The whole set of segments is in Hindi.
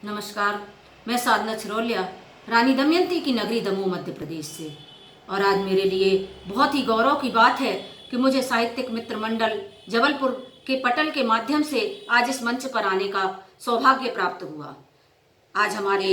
नमस्कार। मैं साधना छिरोलिया, रानी दमयंती की नगरी दमोह मध्य प्रदेश से। और आज मेरे लिए बहुत ही गौरव की बात है कि मुझे साहित्यिक मित्र मंडल जबलपुर के पटल के माध्यम से आज इस मंच पर आने का सौभाग्य प्राप्त हुआ। आज हमारे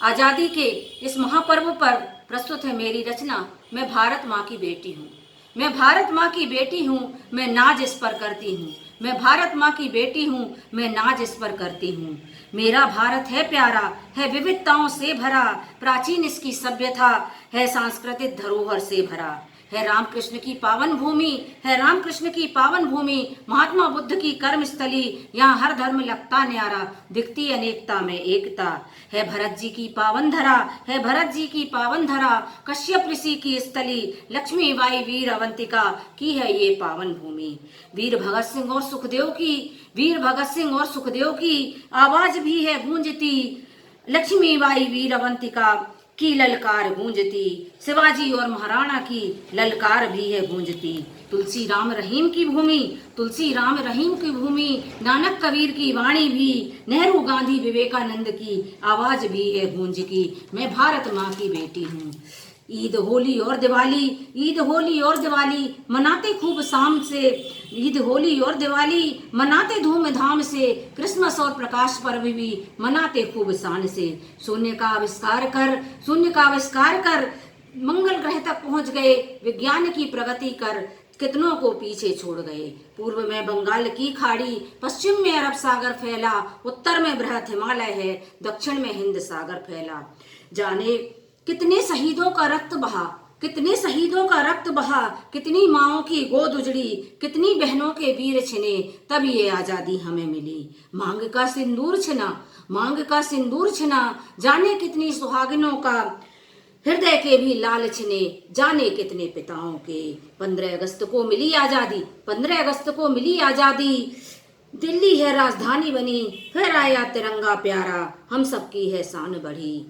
आज़ादी के इस महापर्व पर प्रस्तुत है मेरी रचना मैं भारत माँ की बेटी हूँ। मैं भारत माँ की बेटी हूँ, मैं नाज इस पर करती हूँ। मैं भारत माँ की बेटी हूँ, मैं नाज इस पर करती हूँ। मेरा भारत है प्यारा, है विविधताओं से भरा, प्राचीन इसकी सभ्यता है सांस्कृतिक धरोहर से भरा। है रामकृष्ण की पावन भूमि, है रामकृष्ण की पावन भूमि, महात्मा बुद्ध की कर्मस्थली, यहाँ हर धर्म लगता न्यारा, दिखती अनेकता में एकता। है भरत जी की पावन धरा, है भरत जी की पावन धरा, कश्यप ऋषि की स्थली, लक्ष्मी बाई वीर अवंतिका की है ये पावन भूमि। वीर भगत सिंह और सुखदेव की, वीर भगत सिंह और सुखदेव की आवाज भी है गूंजती, लक्ष्मीबाई वीर अवंतिका की ललकार गूंजती, शिवाजी और महाराणा की ललकार भी है गूंजती। तुलसी राम रहीम की भूमि, तुलसी राम रहीम की भूमि, नानक कबीर की वाणी भी, नेहरू गांधी विवेकानंद की आवाज भी है गूंज की। मैं भारत माँ की बेटी हूँ। ईद होली और दिवाली, ईद होली और दिवाली मनाते खूब शाम से, ईद होली और दिवाली मनाते धूमधाम से, क्रिसमस और प्रकाश पर्व भी मनाते खूब शान से। शून्य का आविष्कार कर, शून्य का आविष्कार कर मंगल ग्रह तक पहुंच गए, विज्ञान की प्रगति कर कितनों को पीछे छोड़ गए। पूर्व में बंगाल की खाड़ी, पश्चिम में अरब सागर फैला, उत्तर में बृहत हिमालय है, दक्षिण में हिंद सागर फैला। जाने कितने शहीदों का रक्त बहा, कितने शहीदों का रक्त बहा, कितनी माओं की गोद उजड़ी, कितनी बहनों के वीर छिने, तब ये आजादी हमें मिली। मांग का सिंदूर छिना, मांग का सिंदूर छिना, जाने कितनी सुहागिनों का हृदय के भी लाल छिने, जाने कितने पिताओं के। 15 अगस्त को मिली आजादी, 15 अगस्त को मिली आजादी, दिल्ली है राजधानी बनी, फिर आया तिरंगा प्यारा, हम सबकी है शान बढ़ी।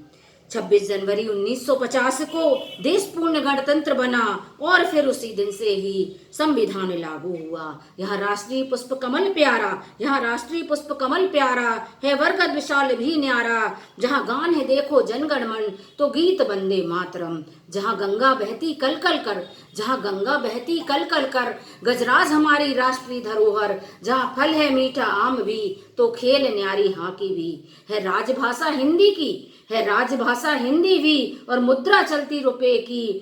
26 जनवरी 1950 को देश पूर्ण गणतंत्र बना और फिर उसी दिन से ही संविधान लागू हुआ। यहाँ राष्ट्रीय पुष्प कमल प्यारा, यहाँ राष्ट्रीय पुष्प कमल प्यारा है, बरगद विशाल भी न्यारा, जहाँ गान है देखो जनगण मन तो गीत वंदे मातरम। जहाँ गंगा बहती कल कल कर, जहाँ गंगा बहती कल कल कर, गजराज हमारी राष्ट्रीय धरोहर, जहाँ फल है मीठा आम भी तो खेल न्यारी हॉकी भी। है राजभाषा हिंदी की, है राजभाषा हिंदी भी और मुद्रा चलती रुपए की,